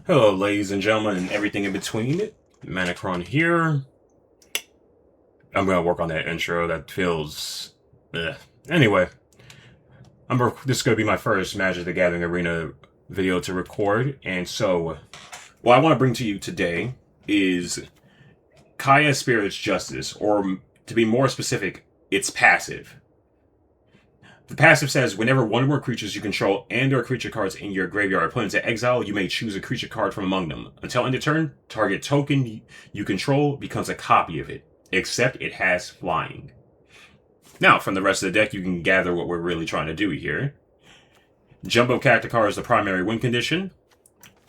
Hello, ladies and gentlemen, and everything in between. Manacron here. I'm gonna work on that intro. That feels. Anyway, this is gonna be my first Magic the Gathering Arena video to record, and so what I want to bring to you today is Kaya Spirit's Justice, or to be more specific, its passive. The passive says, whenever one or more creatures you control and/or creature cards in your graveyard are put into exile, you may choose a creature card from among them. Until end of turn, target token you control becomes a copy of it, except it has flying. Now, from the rest of the deck, you can gather what we're really trying to do here. Jumbo Cacticar is the primary win condition.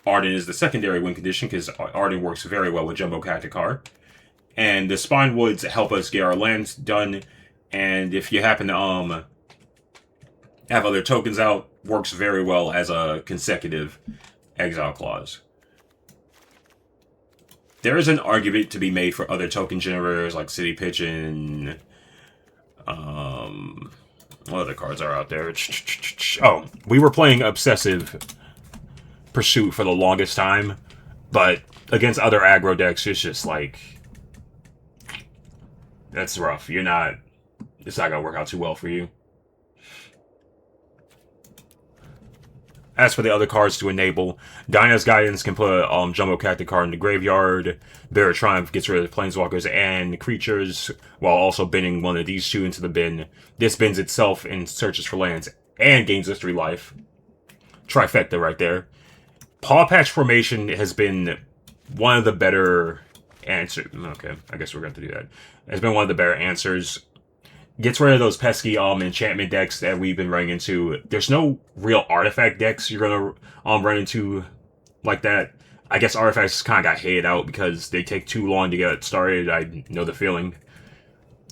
Arden is the secondary win condition, because Arden works very well with Jumbo Cacticar. And the Spine Woods help us get our lands done, and if you happen to have other tokens out, works very well as a consecutive exile clause. There is an argument to be made for other token generators like City Pigeon. What other cards are out there? Oh, we were playing Obsessive Pursuit for the longest time, but against other aggro decks, it's just like, that's rough. It's not gonna work out too well for you. As for the other cards to enable, Dyna's Guidance can put Jumbo Cacticar in the graveyard. Bear Triumph gets rid of Planeswalkers and creatures, while also binning one of these two into the bin. This bins itself and searches for lands and gains a 3 life. Trifecta right there. Paw Patch Formation has been one of the better answers. Okay, I guess we're going to do that. It's been one of the better answers. Gets rid of those pesky enchantment decks that we've been running into. There's no real artifact decks you're gonna run into like that. I guess artifacts kind of got hated out because they take too long to get started. I know the feeling.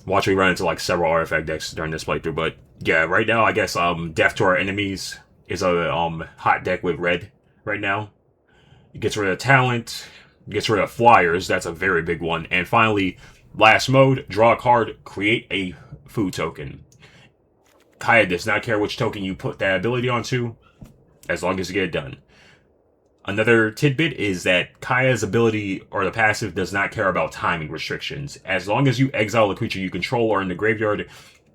Watch me run into like several artifact decks during this playthrough, but yeah, right now I guess Death to Our Enemies is a hot deck with red right now. It gets rid of talent, gets rid of flyers. That's a very big one, and finally, last mode, draw a card, create a food token. Kaya does not care which token you put that ability onto, as long as you get it done. Another tidbit is that Kaya's ability, or the passive, does not care about timing restrictions. As long as you exile a creature you control or in the graveyard,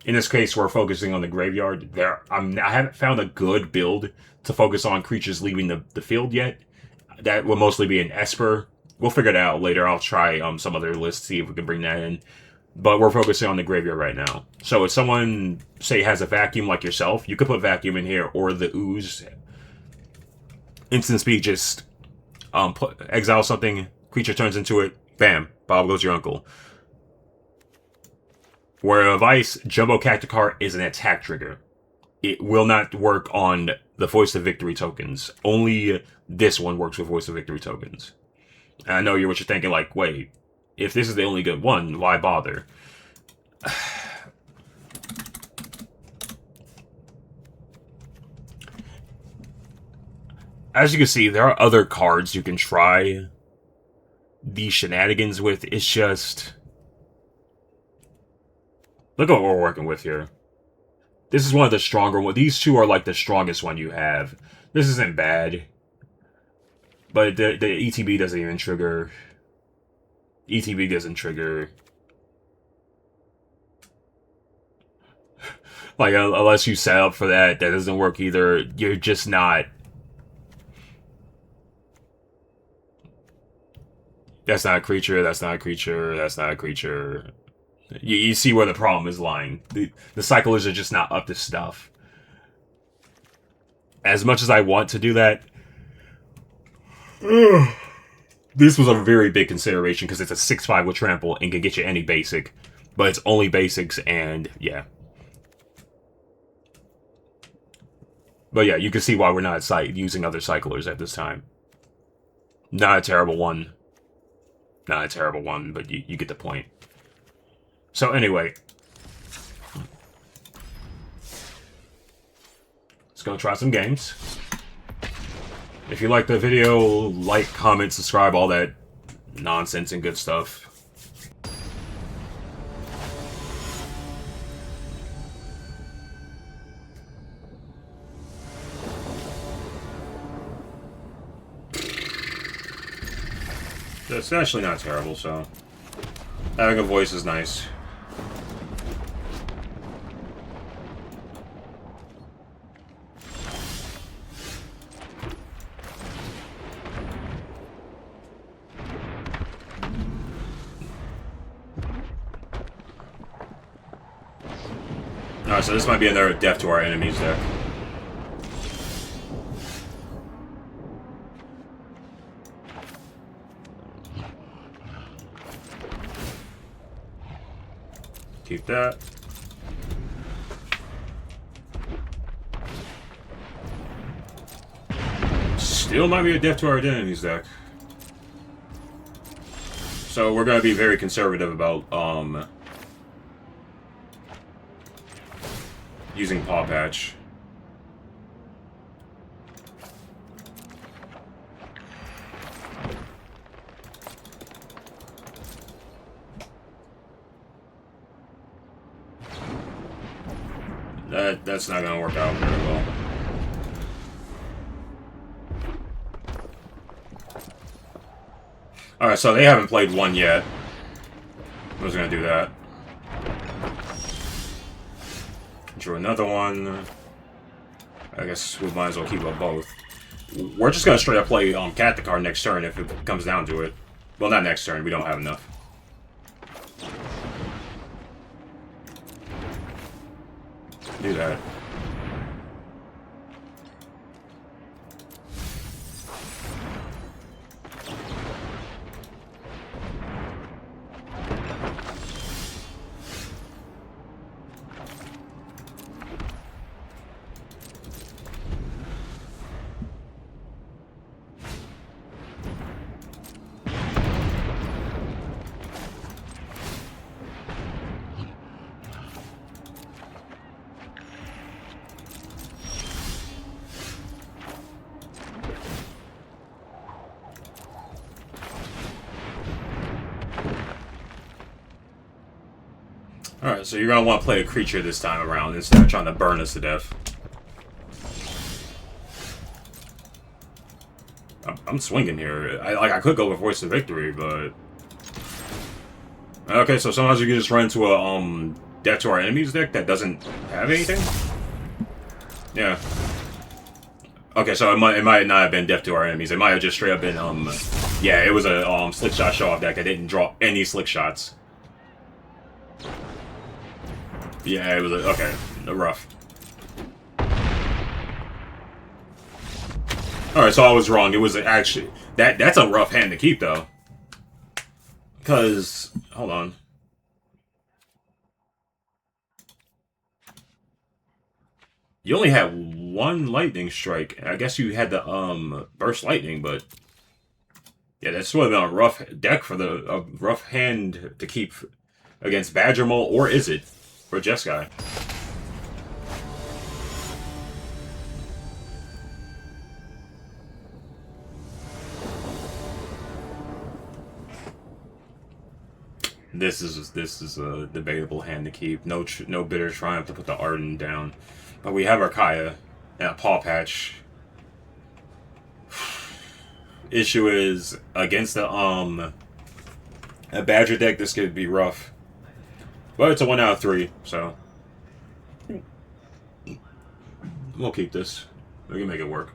in this case we're focusing on the graveyard, I haven't found a good build to focus on creatures leaving the field yet. That will mostly be an Esper. We'll figure it out later. I'll try some other lists, see if we can bring that in. But we're focusing on the graveyard right now. So if someone, say, has a vacuum like yourself, you could put vacuum in here, or the ooze. Instant speed, just exile something, creature turns into it, bam, Bob goes your uncle. Where a Vice, Jumbo Cacticar is an attack trigger. It will not work on the Voice of Victory tokens. Only this one works with Voice of Victory tokens. And I know what you're thinking, like, wait, if this is the only good one, why bother? As you can see, there are other cards you can try these shenanigans with. It's just, look at what we're working with here. This is one of the stronger ones. These two are like the strongest one you have. This isn't bad. But the ETB doesn't even trigger. ETB doesn't trigger. Like, unless you set up for that, that doesn't work either. You're just not. That's not a creature, that's not a creature, that's not a creature. You see where the problem is lying. The cyclers are just not up to stuff. As much as I want to do that, this was a very big consideration because it's a 6/5 with trample and can get you any basic. But it's only basics, and yeah. But yeah, you can see why we're not using other cyclers at this time. Not a terrible one. Not a terrible one, but you get the point. So anyway, let's go try some games. If you like the video, like, comment, subscribe, all that nonsense and good stuff. it's actually not terrible, so having a voice is nice. Alright, so this might be another death to our enemies deck. Keep that. Still might be a death to our enemies deck. So we're going to be very conservative about using Paw Patch. That's not gonna work out very well. Alright, so they haven't played one yet. I was gonna do that. Drew another one. I guess we might as well keep up both. We're just gonna straight up play Cat the card next turn if it comes down to it. Well, not next turn, we don't have enough. Do that. Alright, so you're going to want to play a creature this time around instead of trying to burn us to death. I'm swinging here. I could go with Voice of Victory, but... Okay, so sometimes you can just run into a Death to Our Enemies deck that doesn't have anything? Yeah. Okay, so it might not have been Death to Our Enemies. It might have just straight up been, yeah, it was a Slick Shot Show-Off deck that didn't draw any Slick Shots. Yeah, it was okay, rough. Alright, so I was wrong. It was actually... That's a rough hand to keep, though. Because... Hold on. You only had one Lightning Strike. I guess you had the, Burst Lightning, but... Yeah, that's would have been a rough deck for a rough hand to keep against Badger Mole, or is it? For Jeskai. This is a debatable hand to keep. No Bitter Triumph to put the Arden down, but we have our Kaya and a Paw Patch. Issue is against the a Badger deck. This could be rough. But it's a 1 out of 3, so we'll keep this. We can make it work.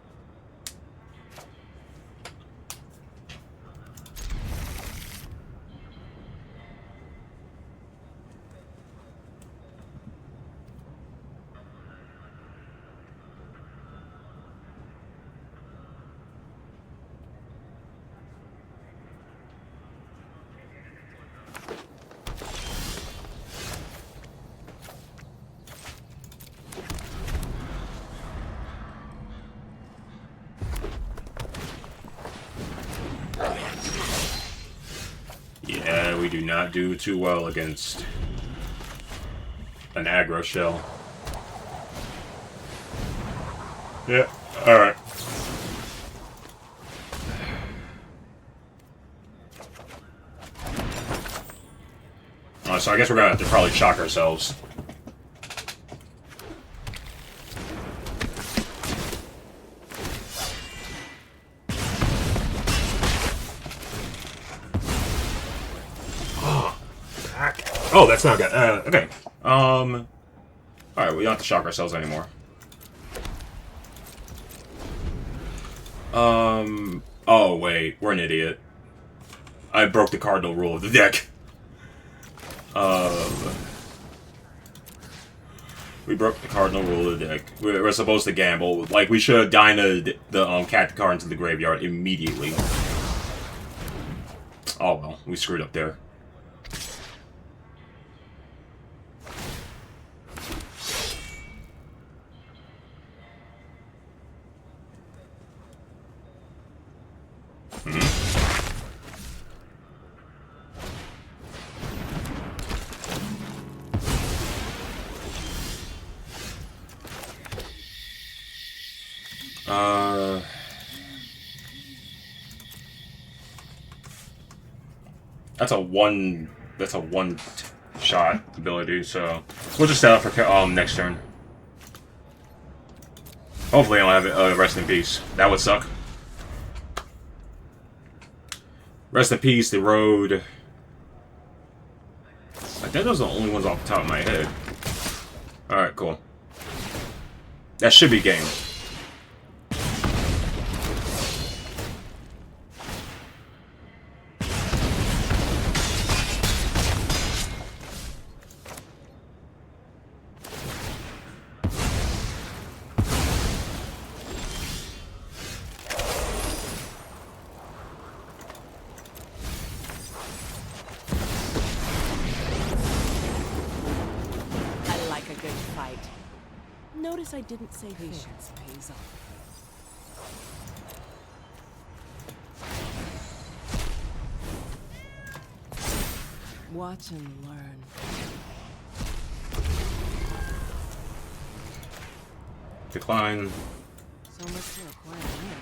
Yeah, we do not do too well against an aggro shell. Yeah, alright. So I guess we're gonna have to probably shock ourselves. Oh, that's not good. Okay. Alright, we don't have to shock ourselves anymore. Oh, wait. We're an idiot. I broke the cardinal rule of the deck. We broke the cardinal rule of the deck. We're supposed to gamble. Like, we should have dynaed the cat card into the graveyard immediately. Oh, well. We screwed up there. That's a one shot ability, so we'll just set up for next turn. Hopefully I don't have rest in peace. That would suck. Rest in peace, the road. I think those are the only ones off the top of my head. Alright, cool. That should be game. Notice I didn't say patience pays off. Watch and learn. Decline. So much for a quiet minute.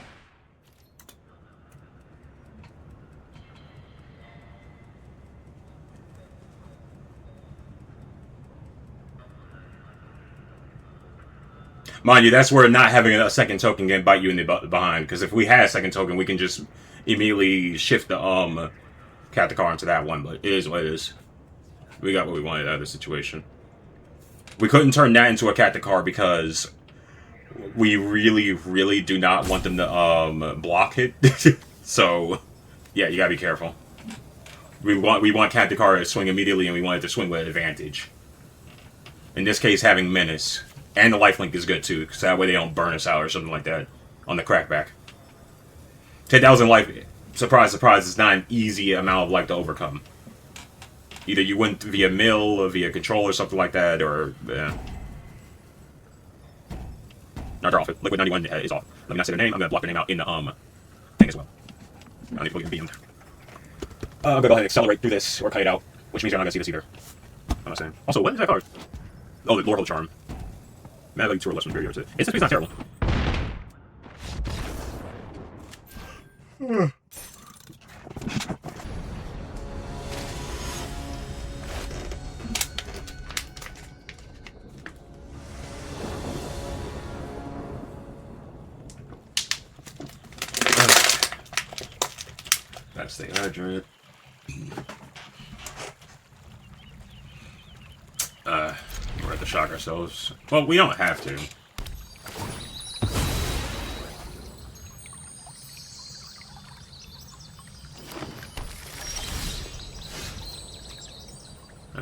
Mind you, that's where not having a second token can bite you in the behind. Because if we had a second token, we can just immediately shift the Katakar into that one. But it is what it is. We got what we wanted out of the situation. We couldn't turn that into a Katakar because we really, really do not want them to block it. So, yeah, you gotta be careful. We want Katakar to swing immediately, and we want it to swing with advantage. In this case, having Menace. And the lifelink is good too, because that way they don't burn us out or something like that on the crackback. 10,000 life, surprise, surprise, is not an easy amount of life to overcome. Either you win via mill, or via control, or something like that, or yeah. No, they're off. Liquid 91 is off. Let me not say their name. I'm gonna block their name out in the thing as well. I don't need to look at them. I'm gonna go ahead and accelerate through this or cut it out, which means you're not gonna see this either. I'm not saying. Also, what is that card? Oh, the Lord of the Charm. Man, like 2 or less from graveyards. It's not terrible. Gotta stay hydrated. We're at the shock ourselves. Well, we don't have to.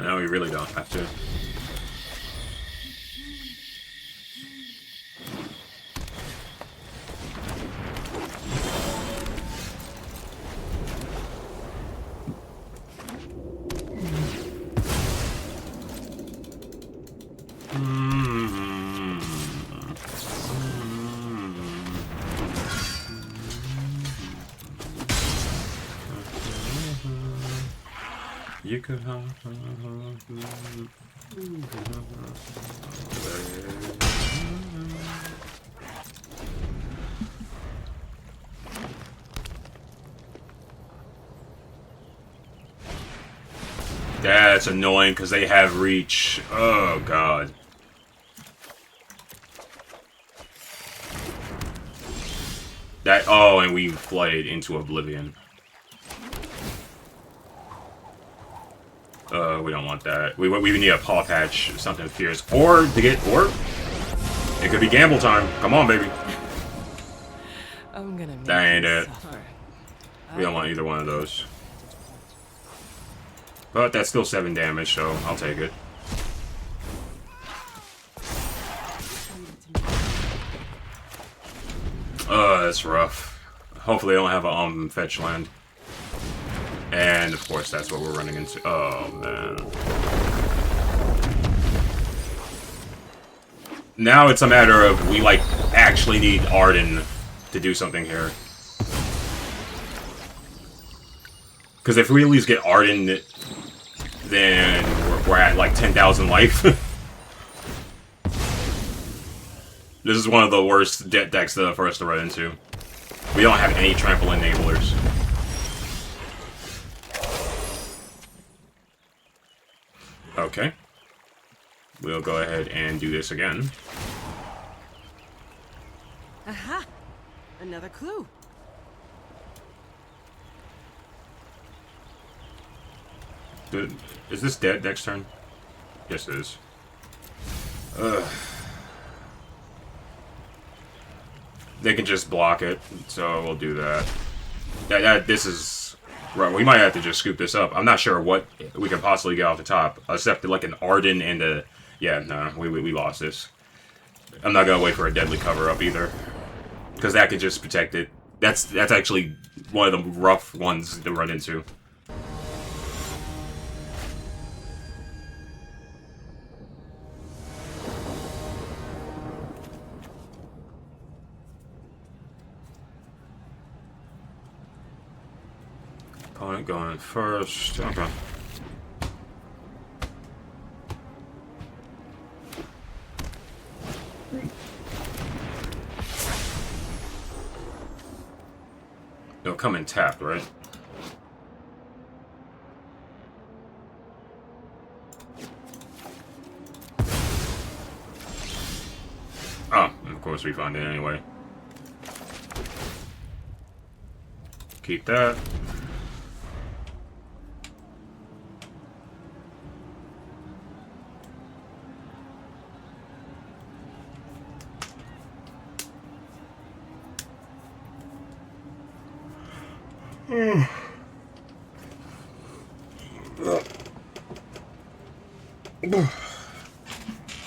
No, we really don't have to. You could have. That's annoying because they have reach. Oh god. That. Oh, and we flooded into oblivion. We don't want that. We need a paw patch, something fierce, or to get or it could be gamble time. Come on, baby. I'm gonna make That ain't you it. suffer. We don't want either one of those. But that's still 7 damage, so I'll take it. That's rough. Hopefully I don't have a fetch land. And of course that's what we're running into. Oh man. Now it's a matter of we like actually need Arden to do something here. Because if we at least get Arden, then we're at like 10,000 life. This is one of the worst decks for us to run into. We don't have any trample enablers. Okay. We'll go ahead and do this again. Aha! Another clue. Is this dead next turn? Yes, it is. Ugh. They can just block it, so we'll do that. This is... Right, we might have to just scoop this up. I'm not sure what we can possibly get off the top, except like an Arden and a... Yeah, no, we lost this. I'm not gonna wait for a deadly cover-up either. Because that could just protect it. That's actually one of the rough ones to run into. Opponent going first. Okay. They'll come in tapped, right? Oh, of course we find it anyway. Keep that.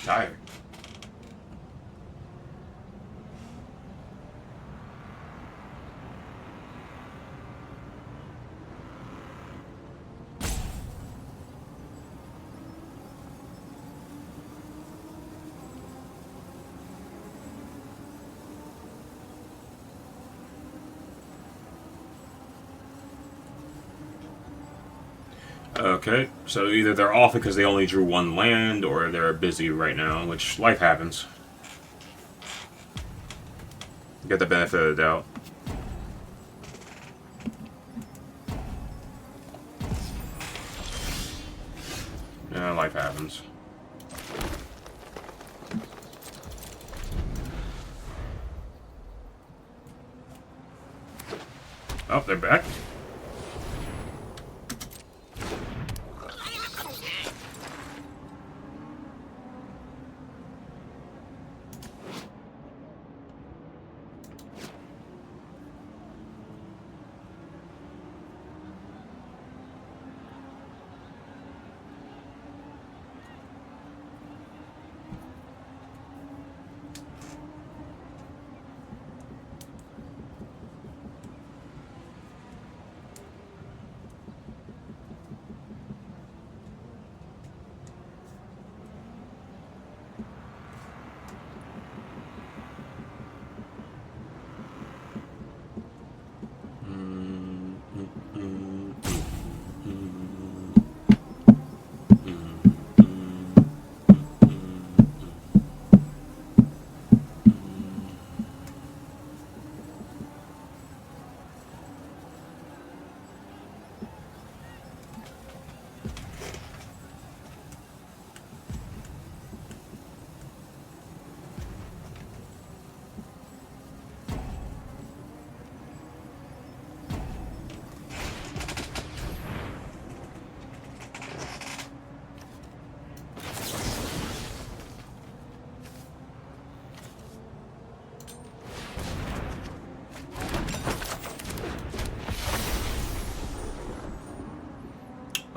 Tired. Okay, so either they're off because they only drew 1 land, or they're busy right now, which life happens. Get the benefit of the doubt. Yeah, life happens. Oh, they're back.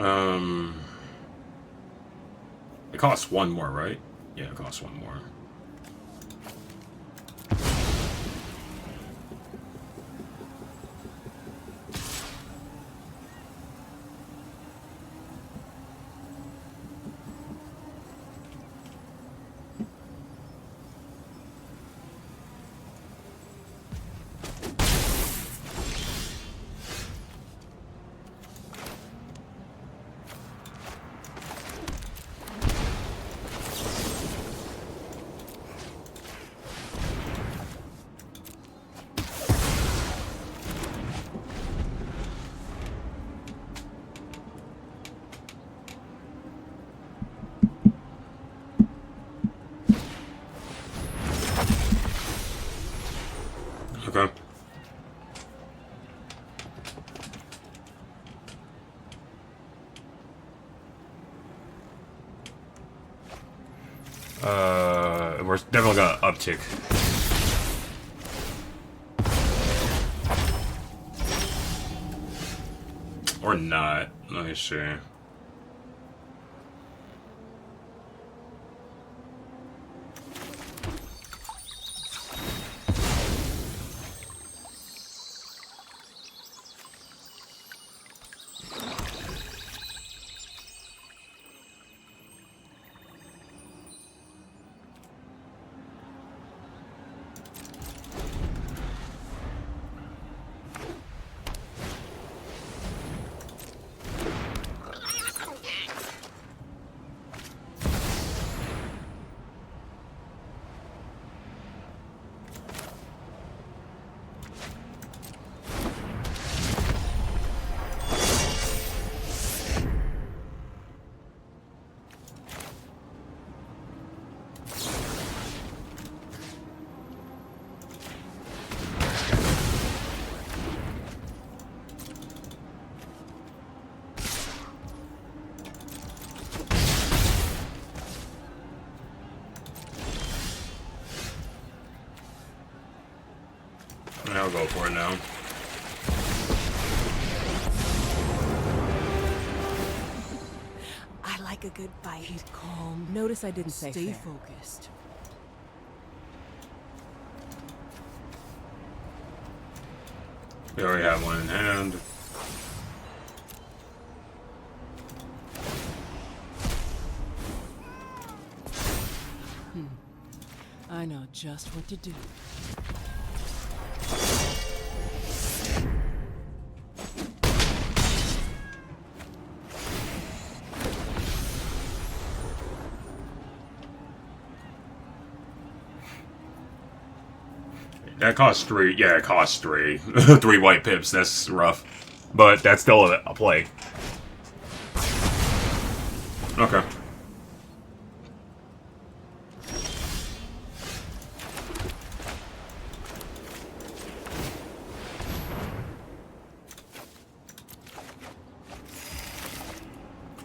Um, it costs one more, right? Yeah, it costs one more. Okay. We're definitely gonna uptick. Or not. Let me see. I'll go for it now. I like a good fight. Keep calm. Notice I didn't say Stay fair. focused. We already have one in hand. I know just what to do. That costs 3. Yeah, it costs 3. 3 white pips. That's rough. But that's still a play. Okay.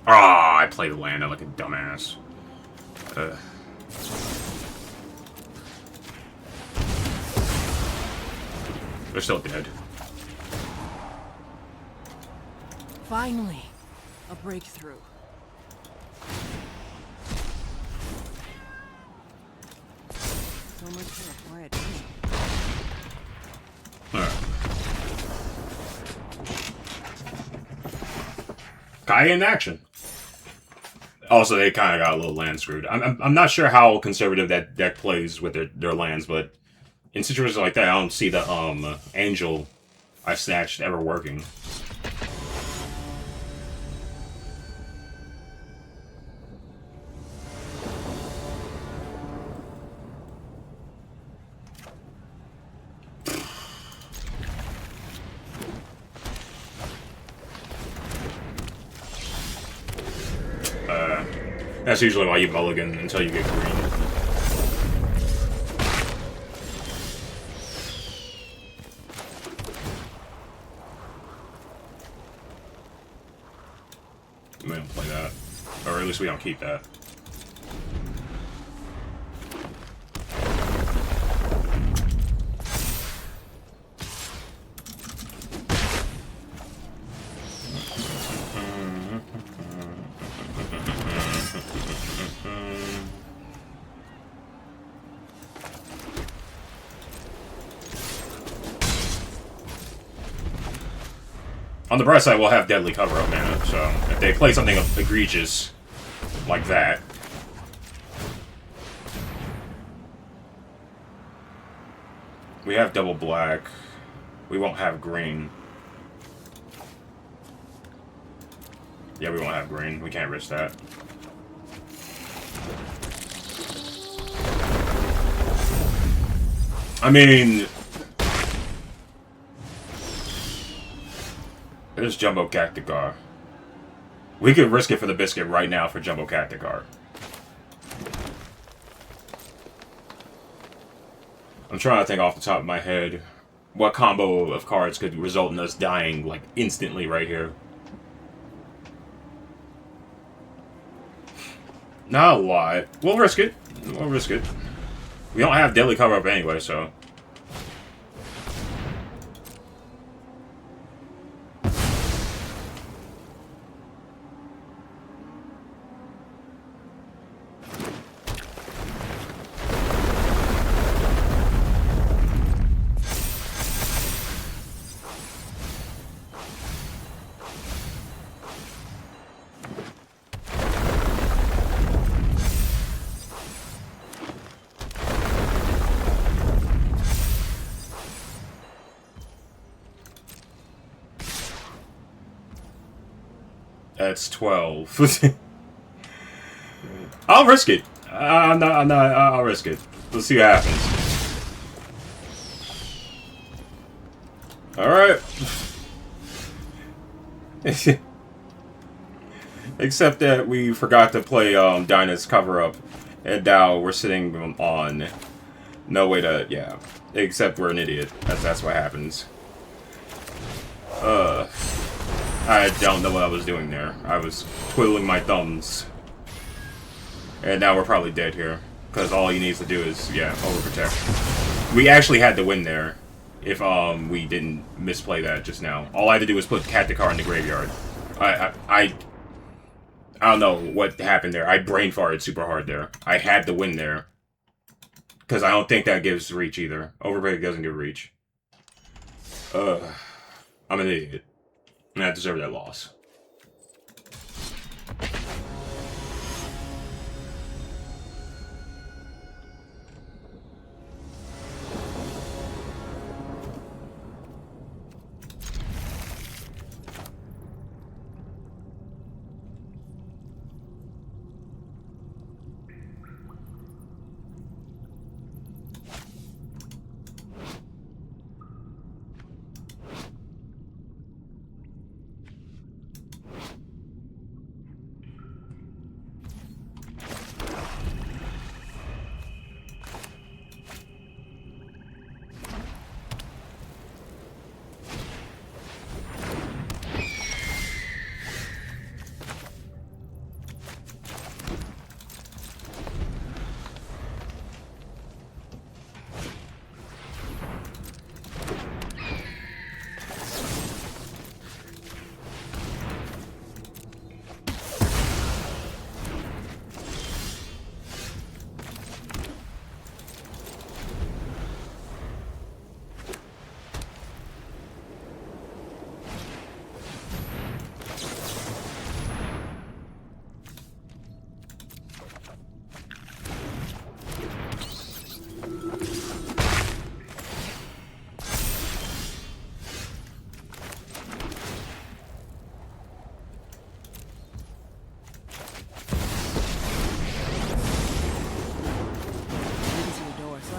Ah, I played Landa like a dumbass. They're still dead. Finally, a breakthrough. So much for a quiet day. Alright. Kai in action. Also, they kind of got a little land screwed. I'm not sure how conservative that deck plays with their lands, but in situations like that, I don't see the angel I snatched ever working. That's usually why you mulligan until you get green. We don't play that. Or at least we don't keep that. On the bright side, we'll have deadly cover-up mana, so if they play something egregious like that... We have double black. We won't have green. Yeah, we won't have green. We can't risk that. I mean... There's Jumbo Cacticar. We could risk it for the biscuit right now for Jumbo Cacticar. I'm trying to think off the top of my head what combo of cards could result in us dying, like, instantly right here. Not a lot. We'll risk it. We'll risk it. We don't have deadly cover-up anyway, so... That's 12. I'll risk it. I'll risk it. Let's see what happens. Alright. Except that we forgot to play Dinah's cover-up. And now we're sitting on no way to... Yeah. Except we're an idiot. That's what happens. I don't know what I was doing there. I was twiddling my thumbs. And now we're probably dead here. Because all he needs to do is, yeah, overprotect. We actually had to win there. If we didn't misplay that just now. All I had to do was put Cacticar in the graveyard. I don't know what happened there. I brain farted super hard there. I had to win there. Because I don't think that gives reach either. Overbreak doesn't give reach. I'm an idiot. And I deserve that loss.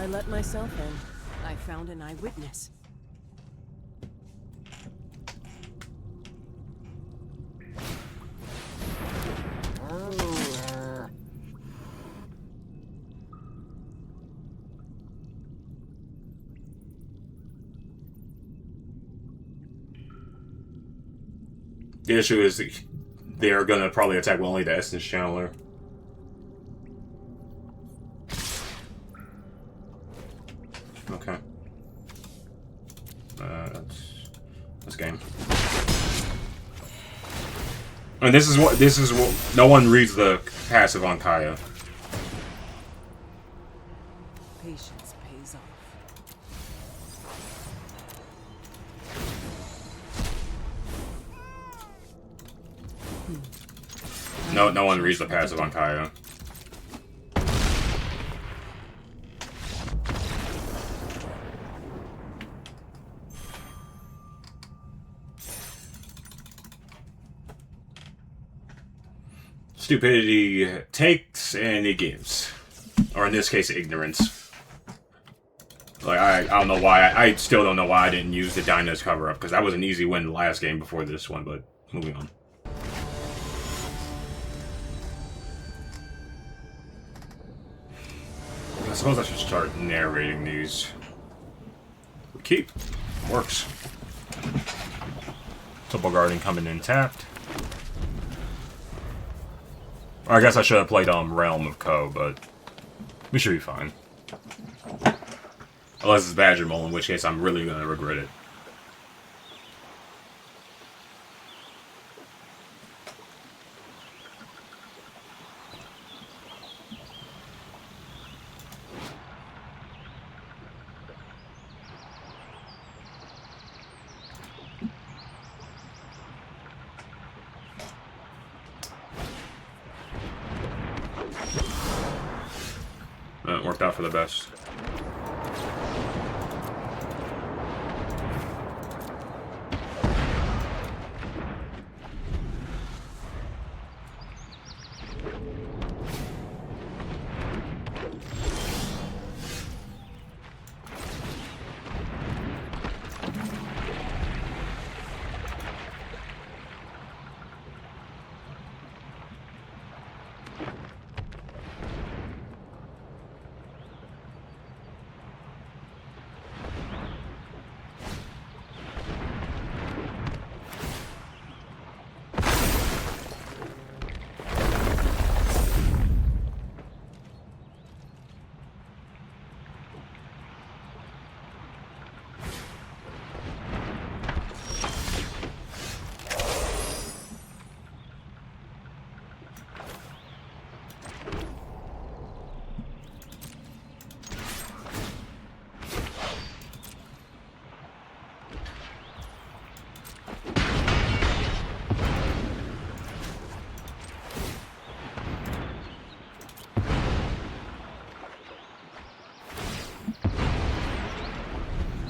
Let myself in. I found an eyewitness. The issue is they're gonna probably attack only the Essence Channeler. Okay. That's game. And this is what no one reads the passive on Kaya. Patience pays off. no one reads the passive on Kaya. Stupidity takes and it gives. Or in this case, ignorance. Like, I don't know why. I still don't know why I didn't use the Dyna's cover-up, because that was an easy win the last game before this one, but moving on. I suppose I should start narrating these. We keep. Works. Temple Garden coming in tapped. Or I guess I should have played Realm of Ko, but we should be fine. Unless it's Badger Mole, in which case I'm really gonna regret it. It worked out for the best.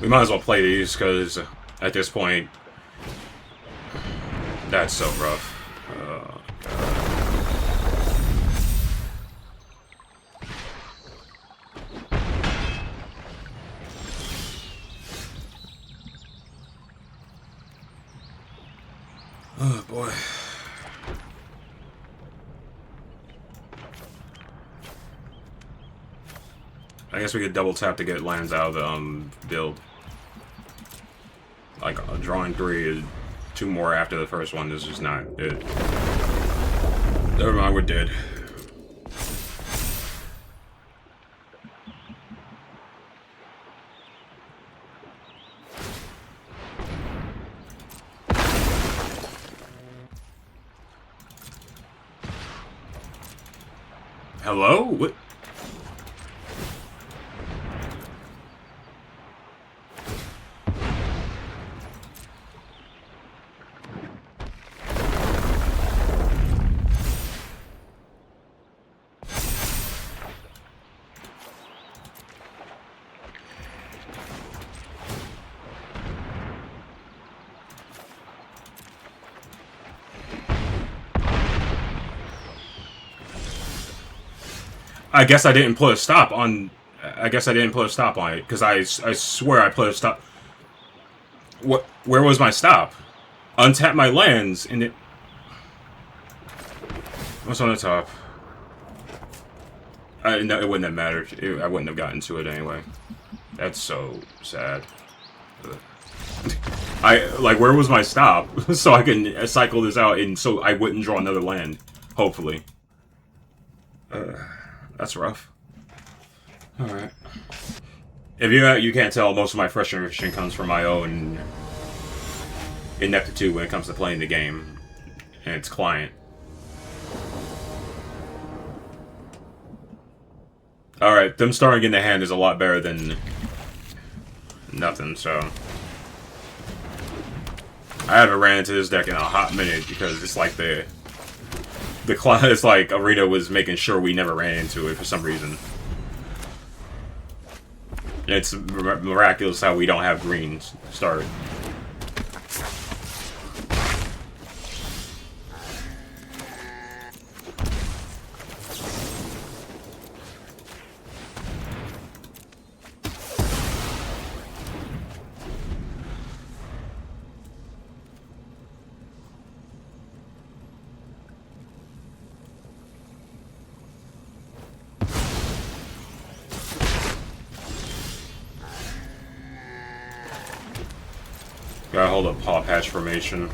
We might as well play these, because at this point, that's so rough. Oh boy. I guess we could double tap to get lands out of the build. Like drawing 3, 2 more after the first one. This is not it. Never mind, we're dead. Hello? What? I guess I didn't put a stop on. I guess I didn't put a stop on it, because I swear I put a stop. What? Where was my stop? Untap my lands and it. What's on the top? No, it wouldn't have mattered. I wouldn't have gotten to it anyway. That's so sad. Where was my stop? So I can cycle this out, and so I wouldn't draw another land. Hopefully. That's rough. Alright. If you can't tell, most of my frustration comes from my own ineptitude when it comes to playing the game and its client. Alright, them starting in the hand is a lot better than nothing, so I haven't ran into this deck in a hot minute, because it's like the it's like Arena was making sure we never ran into it for some reason. It's miraculous how we don't have green start. Gotta hold a paw patch formation.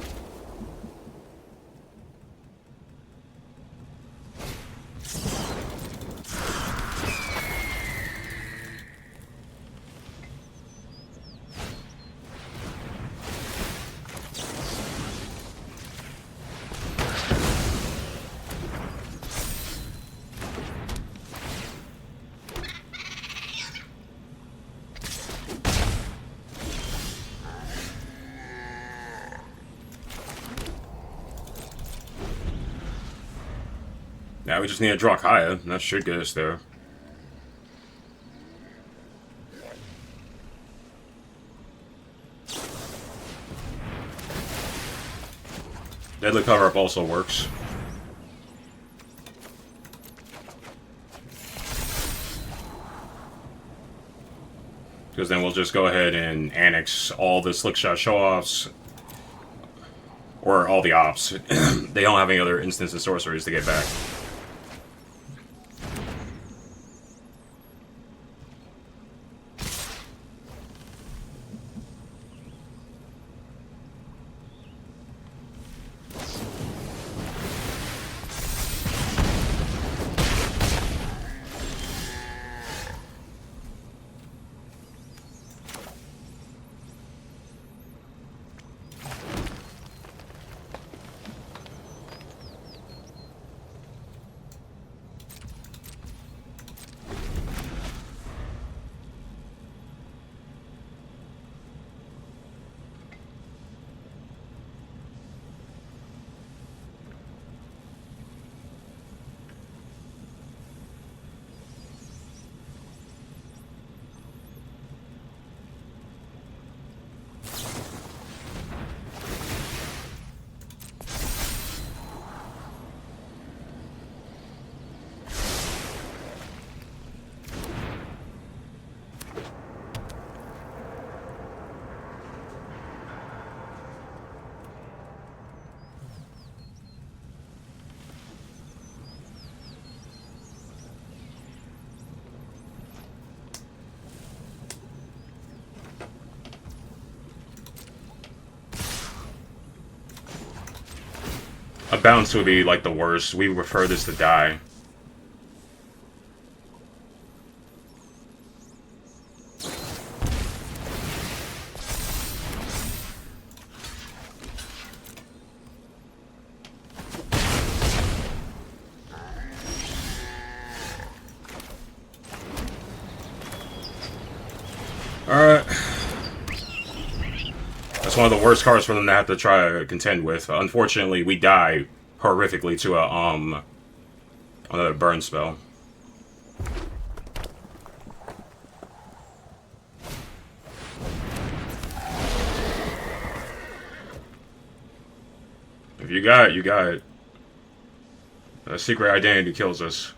Now we just need to draw Kaya, and that should get us there. Deadly cover-up also works. Because then we'll just go ahead and annex all the slickshot show-offs. Or all the ops. They don't have any other instants and sorceries to get back. A bounce would be like the worst. We prefer this to die. Alright. That's one of the worst cards for them to have to try to contend with. Unfortunately, we die horrifically to a, another burn spell. If you got it, you got it. A secret identity kills us.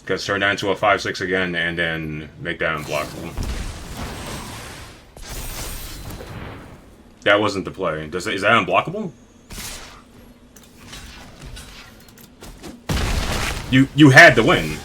Gets turned down to a 5/6 again, and then make that unblockable. That wasn't the play. Is that unblockable? You had to win.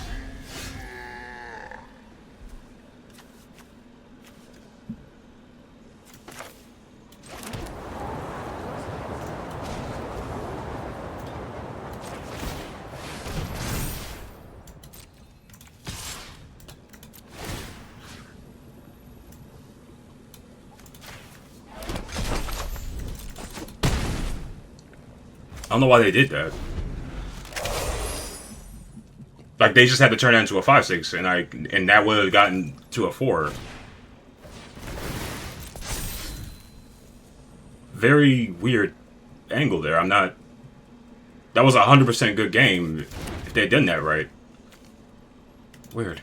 I don't know why they did that. Like, they just had to turn that into a 5/6, and that would have gotten to a 4. very weird angle there. I'm not. That was a 100% good game if they had done that right. Weird.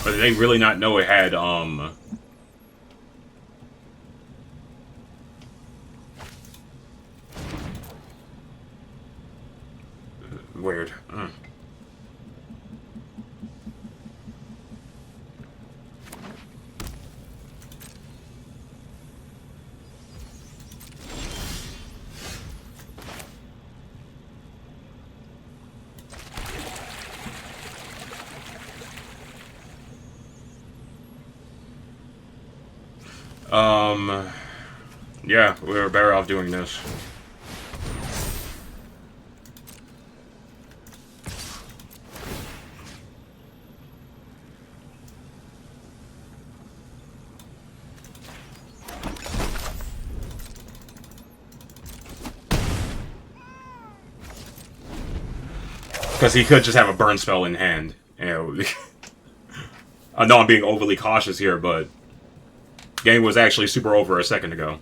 But did they really not know it had, weird. Yeah, we were better off doing this. Because he could just have a burn spell in hand. You know, I know I'm being overly cautious here, but game was actually super over a second ago.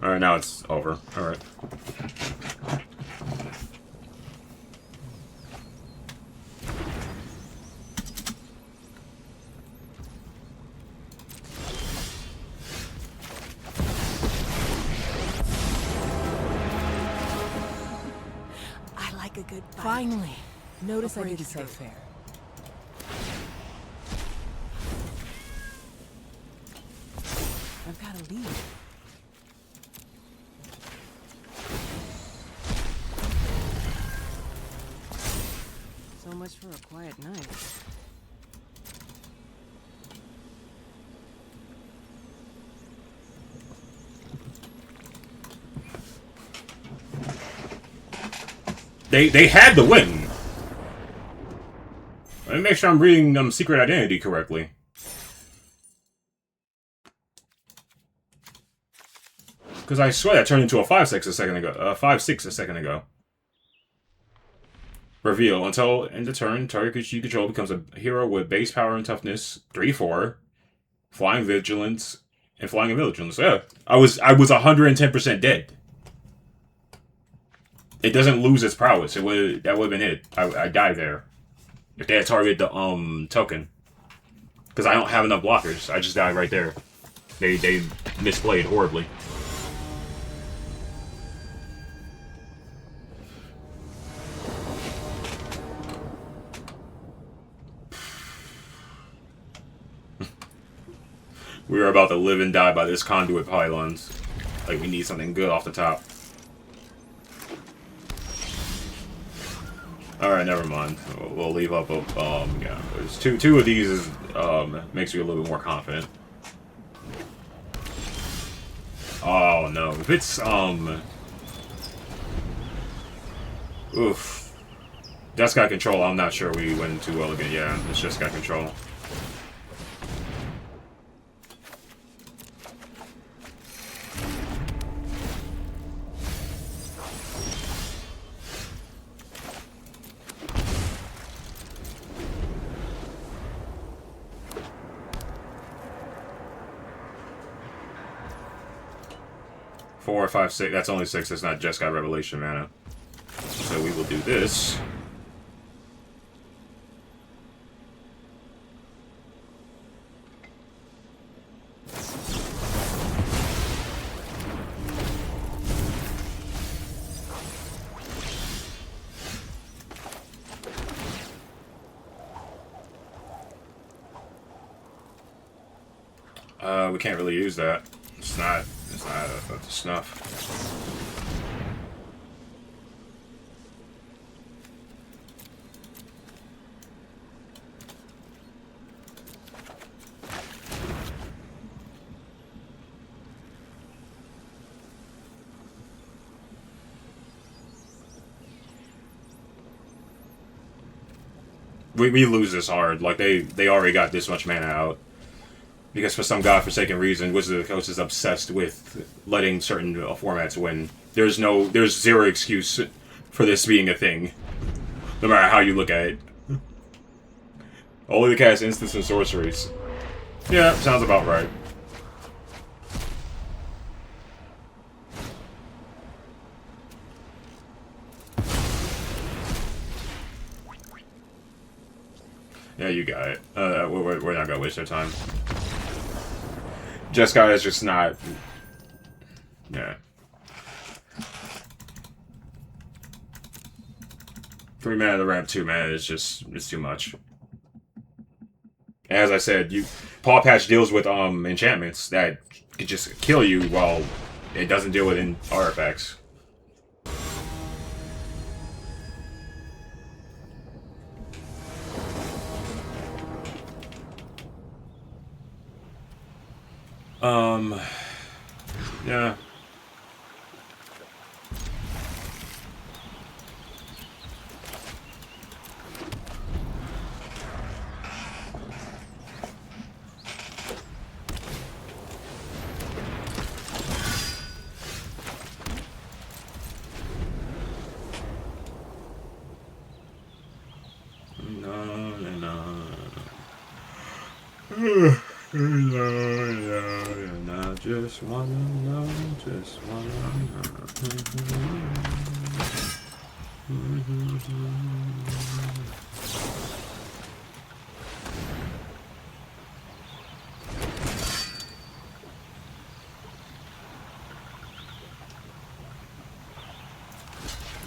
Alright, now it's over. Alright. I like a good fight. Finally. Notice I Before you didn't say escape. fair. I've got to leave. So much for a quiet night. They had the win. Let me make sure I'm reading Secret Identity correctly. Because I swear that turned into a 5-6 a second ago. 5-6 a second ago. Reveal. Until end of turn, target you control becomes a hero with base power and toughness 3-4, flying vigilance, and flying and vigilance. Yeah, I was 110% dead. It doesn't lose its prowess. That would have been it. I died there. If they had targeted the token, because I don't have enough blockers, I just died right there. They misplayed horribly. We were about to live and die by this conduit pylons. Like, we need something good off the top. Alright, never mind. We'll leave up yeah. There's two of these is, makes you a little bit more confident. Oh no. If it's, oof. Just got control, I'm not sure we went too well again. Yeah, it's just got control. Four, 5, 6. That's only 6. It's not just got Revelation mana. So we will do this. We can't really use that. It's not up to snuff. we lose this hard. Like they already got this much mana out because for some godforsaken reason, Wizard of the Coast is obsessed with letting certain formats win. There's zero excuse for this being a thing, no matter how you look at it. Only to cast instants and sorceries. Yeah, sounds about right. Yeah, you got it. We're not gonna waste our time. Jeskai is just not... Yeah. 3 mana to ramp 2 mana is just... It's too much. As I said, Paw Patch deals with enchantments that could just kill you while it doesn't deal with artifacts. Yeah. Just wanna know, just wanna know.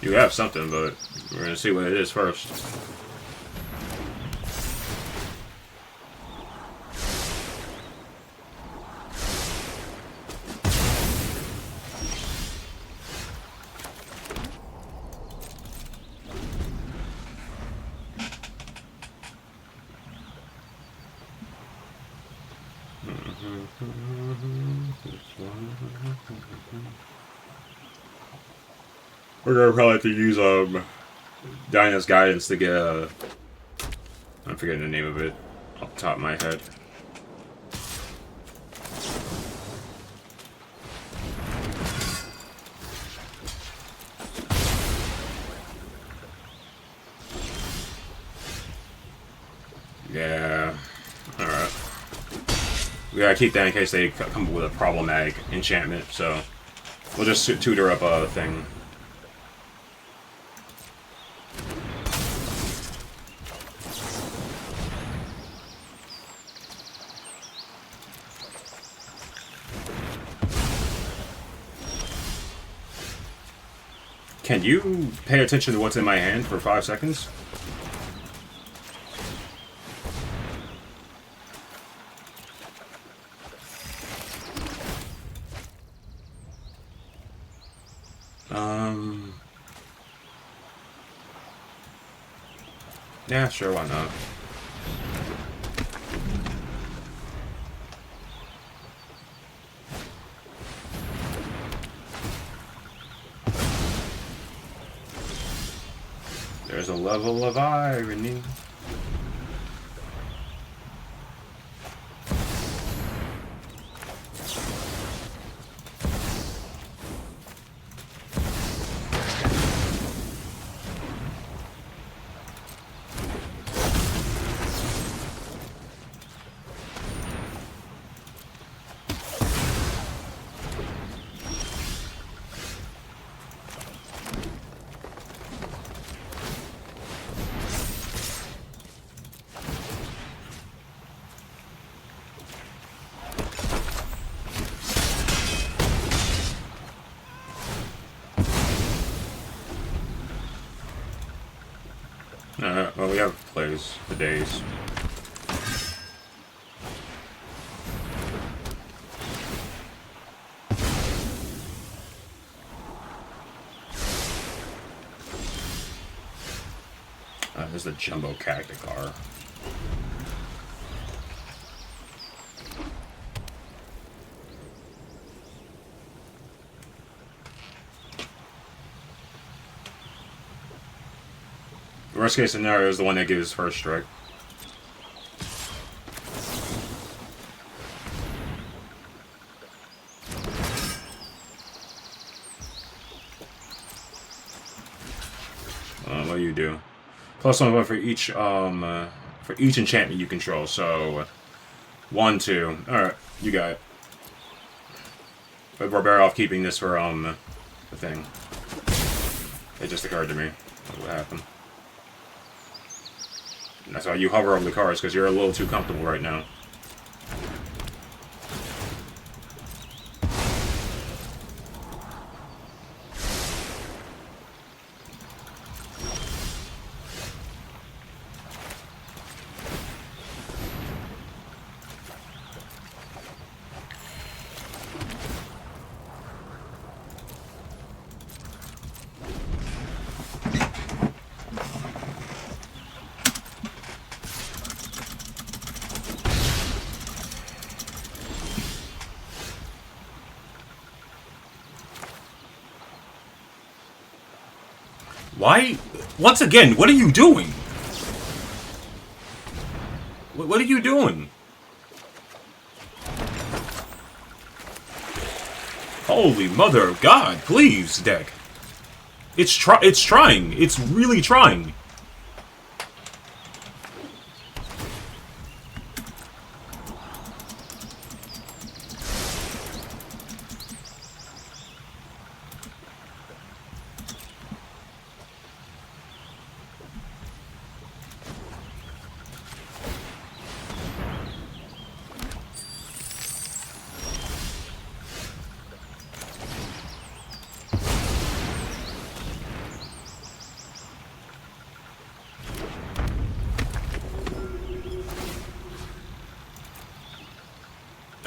You have something, but we're gonna see what it is first. We're gonna probably have to use Dinah's guidance to get I'm forgetting the name of it off the top of my head. Yeah. Alright. We gotta keep that in case they come up with a problematic enchantment, so we'll just tutor up a thing. Can you pay attention to what's in my hand for 5 seconds? Yeah, sure, why not? There's a level of irony. Well, we have plays for days. There's the Jumbo Cacticar. Worst case scenario is the one that gives first strike. What do you do? +1 for each enchantment you control. So 1, 2. All right, you got it. But we're better off keeping this for the thing. It just occurred to me what happened. And that's why you hover over the cards, because you're a little too comfortable right now. Why? Once again, what are you doing? What are you doing? Holy mother of God, please, deck. It's trying. It's really trying.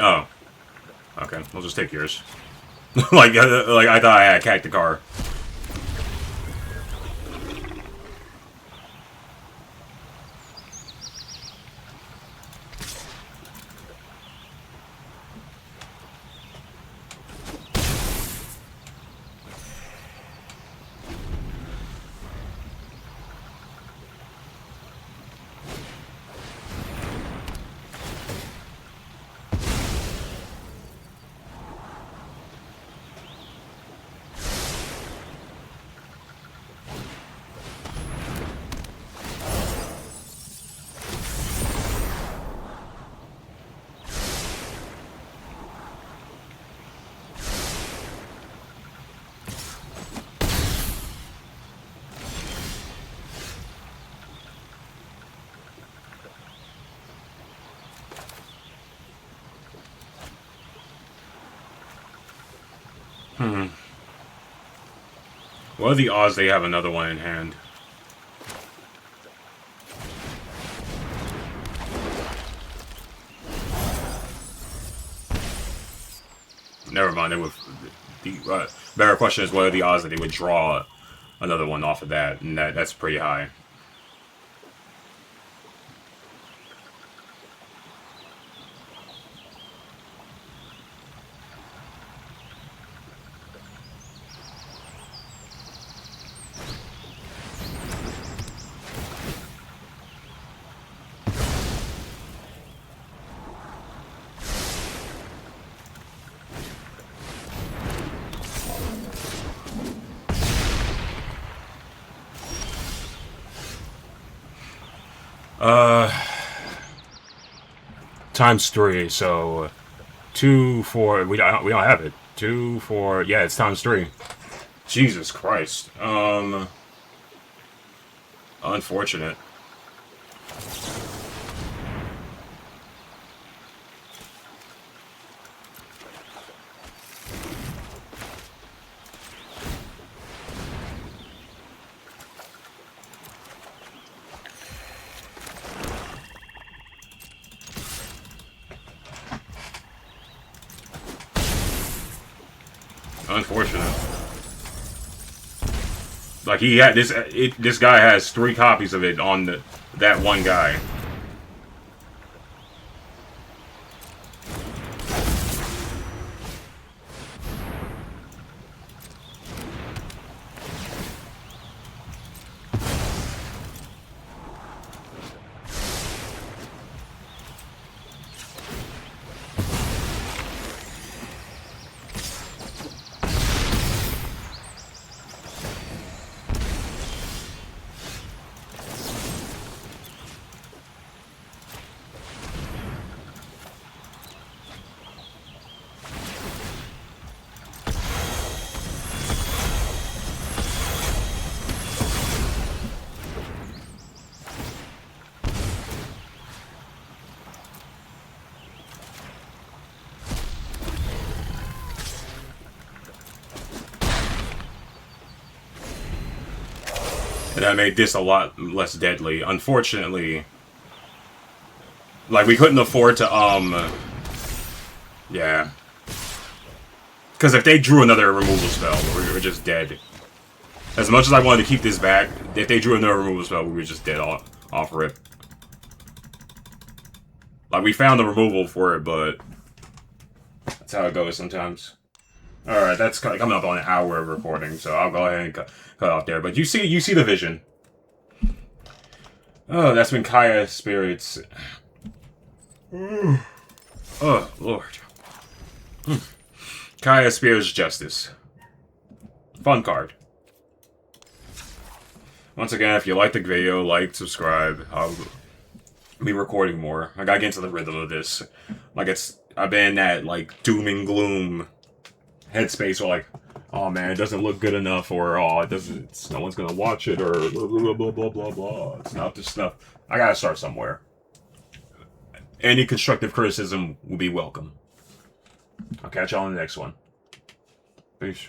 Oh. Okay, we'll just take yours. like I thought I had cacked the car. What are the odds they have another one in hand? Never mind. They would. The better question is what are the odds that they would draw another one off of that, and that's pretty high. Times 3, so 2, 4. We don't have it. 2, 4. Yeah, it's times 3. Jesus Christ. Unfortunate. Unfortunate. Like he had this. This guy has 3 copies of it on that one guy. And that made this a lot less deadly. Unfortunately, like, we couldn't afford to, yeah. Because if they drew another removal spell, we were just dead. As much as I wanted to keep this back, if they drew another removal spell, we were just dead off rip. Like, we found the removal for it, but that's how it goes sometimes. Alright, that's coming up on an hour of recording, so I'll go ahead and cut off there. But you see the vision. Oh, that's when Kaya spirits. Oh, Lord. Kaya Spears Justice. Fun card. Once again, if you like the video, like, subscribe. I'll be recording more. I gotta get into the rhythm of this. Like, I've been in that, like, doom and gloom headspace, or like, oh man, it doesn't look good enough, or oh, no one's gonna watch it, or blah blah blah blah blah blah. It's not this stuff. I gotta start somewhere. Any constructive criticism will be welcome. I'll catch y'all on the next one. Peace.